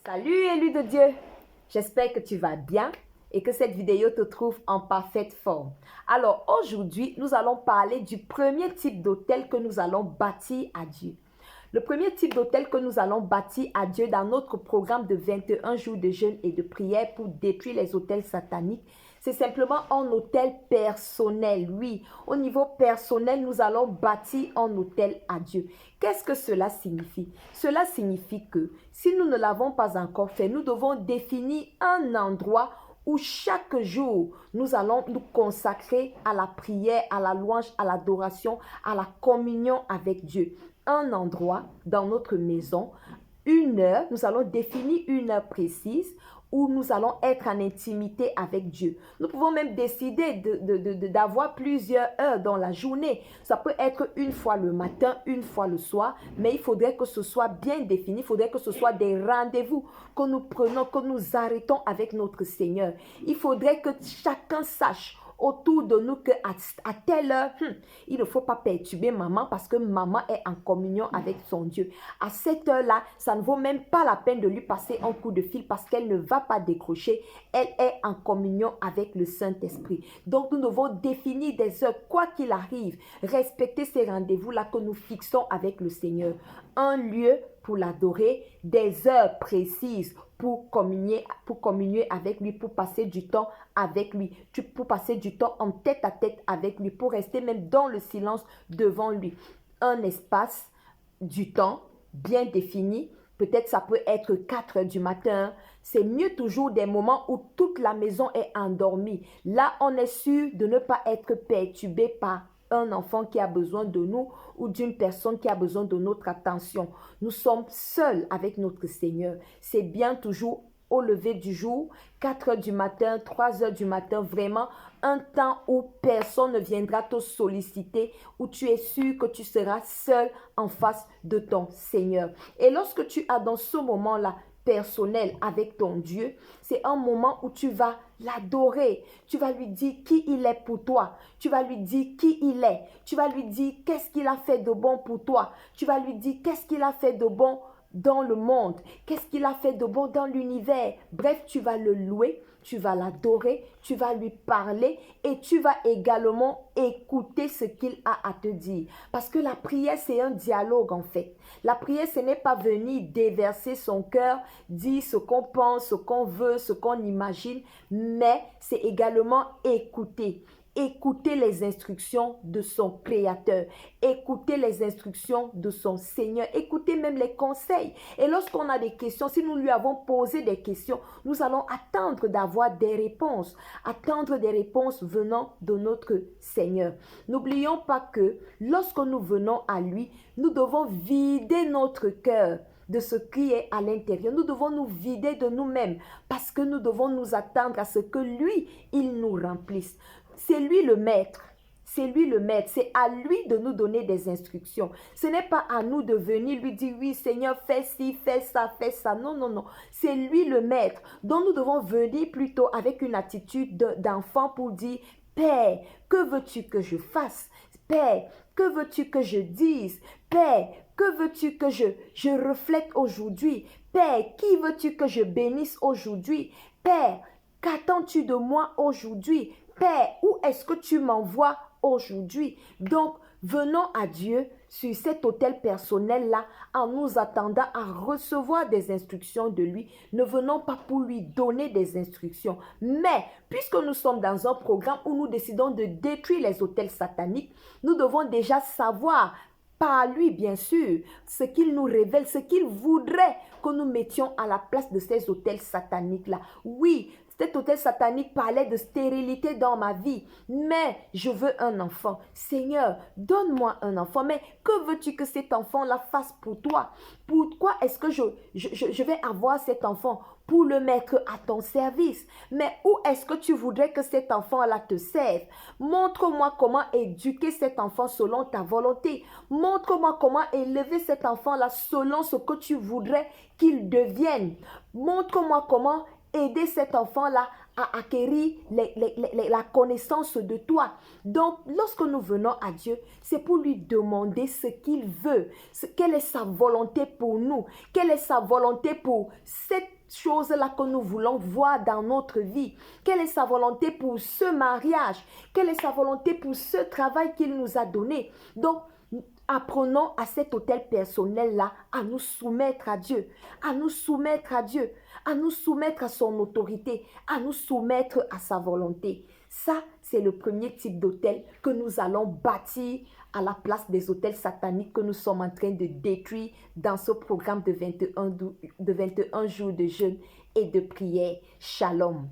Salut élu de Dieu, j'espère que tu vas bien et que cette vidéo te trouve en parfaite forme. Alors aujourd'hui, nous allons parler du premier type d'autel que nous allons bâtir à Dieu. Le premier type d'autel que nous allons bâtir à Dieu dans notre programme de 21 jours de jeûne et de prière pour détruire les autels sataniques, c'est simplement un autel personnel. Oui, au niveau personnel, nous allons bâtir un autel à Dieu. Qu'est-ce que cela signifie? Cela signifie que si nous ne l'avons pas encore fait, nous devons définir un endroit où chaque jour, nous allons nous consacrer à la prière, à la louange, à l'adoration, à la communion avec Dieu. Un endroit dans notre maison, une heure, nous allons définir une heure précise où nous allons être en intimité avec Dieu. Nous pouvons même décider d'avoir plusieurs heures dans la journée. Ça peut être une fois le matin, une fois le soir, mais il faudrait que ce soit bien défini. Il faudrait que ce soit des rendez-vous que nous prenons, que nous arrêtons avec notre Seigneur. Il faudrait que chacun sache autour de nous qu'à telle heure, il ne faut pas perturber maman parce que maman est en communion avec son Dieu. À cette heure-là, ça ne vaut même pas la peine de lui passer un coup de fil parce qu'elle ne va pas décrocher. Elle est en communion avec le Saint-Esprit. Donc, nous devons définir des heures, quoi qu'il arrive, respecter ces rendez-vous-là que nous fixons avec le Seigneur. Un lieu pour l'adorer, des heures précises pour communier avec lui, pour passer du temps avec lui, pour passer du temps en tête à tête avec lui, pour rester même dans le silence devant lui. Un espace du temps bien défini, peut-être ça peut être 4 heures du matin, c'est mieux toujours des moments où toute la maison est endormie. Là, on est sûr de ne pas être perturbé par un enfant qui a besoin de nous ou d'une personne qui a besoin de notre attention. Nous sommes seuls avec notre Seigneur. C'est bien toujours au lever du jour, 4 heures du matin, 3 heures du matin, vraiment un temps où personne ne viendra te solliciter, où tu es sûr que tu seras seul en face de ton Seigneur. Et lorsque tu as dans ce moment-là, personnel avec ton Dieu, c'est un moment où tu vas l'adorer. Tu vas lui dire qui il est pour toi. Tu vas lui dire qui il est. Tu vas lui dire qu'est-ce qu'il a fait de bon pour toi. Tu vas lui dire qu'est-ce qu'il a fait de bon dans le monde. Qu'est-ce qu'il a fait de bon dans l'univers. Bref, tu vas le louer, tu vas l'adorer, tu vas lui parler et tu vas également écouter ce qu'il a à te dire. Parce que la prière, c'est un dialogue en fait. La prière, ce n'est pas venir déverser son cœur, dire ce qu'on pense, ce qu'on veut, ce qu'on imagine, mais c'est également écouter. Écouter les instructions de son Créateur, écouter les instructions de son Seigneur, écouter même les conseils. Et lorsqu'on a des questions, si nous lui avons posé des questions, nous allons attendre d'avoir des réponses venant de notre Seigneur. N'oublions pas que lorsque nous venons à lui, nous devons vider notre cœur de ce qui est à l'intérieur. Nous devons nous vider de nous-mêmes parce que nous devons nous attendre à ce que lui, il nous remplisse. C'est lui le maître. C'est lui le maître. C'est à lui de nous donner des instructions. Ce n'est pas à nous de venir lui dire, oui Seigneur, fais ci, fais ça, fais ça. Non, non, non. C'est lui le maître. Donc nous devons venir plutôt avec une attitude d'enfant pour dire, Père, que veux-tu que je fasse? Père, que veux-tu que je dise? Père, que veux-tu que je reflète aujourd'hui? Père, qui veux-tu que je bénisse aujourd'hui? Père, qu'attends-tu de moi aujourd'hui? Père, où est-ce que tu m'envoies aujourd'hui? Donc, venons à Dieu sur cet autel personnel-là en nous attendant à recevoir des instructions de lui. Ne venons pas pour lui donner des instructions. Mais, puisque nous sommes dans un programme où nous décidons de détruire les autels sataniques, nous devons déjà savoir par lui, bien sûr, ce qu'il nous révèle, ce qu'il voudrait que nous mettions à la place de ces autels sataniques-là. Oui, cet autel satanique parlait de stérilité dans ma vie, mais je veux un enfant. Seigneur, donne-moi un enfant. Mais que veux-tu que cet enfant-là fasse pour toi? Pourquoi est-ce que je vais avoir cet enfant? Pour le mettre à ton service. Mais où est-ce que tu voudrais que cet enfant-là te serve? Montre-moi comment éduquer cet enfant selon ta volonté. Montre-moi comment élever cet enfant-là selon ce que tu voudrais qu'il devienne. Montre-moi comment aider cet enfant-là à acquérir la connaissance de toi. Donc, lorsque nous venons à Dieu, c'est pour lui demander ce qu'il veut, quelle est sa volonté pour nous, quelle est sa volonté pour cette chose-là que nous voulons voir dans notre vie, quelle est sa volonté pour ce mariage, quelle est sa volonté pour ce travail qu'il nous a donné. Donc, apprenons à cet autel personnel-là à nous soumettre à Dieu, à nous soumettre à Dieu, à nous soumettre à son autorité, à nous soumettre à sa volonté. Ça, c'est le premier type d'autel que nous allons bâtir à la place des autels sataniques que nous sommes en train de détruire dans ce programme de 21 jours de jeûne et de prière. Shalom.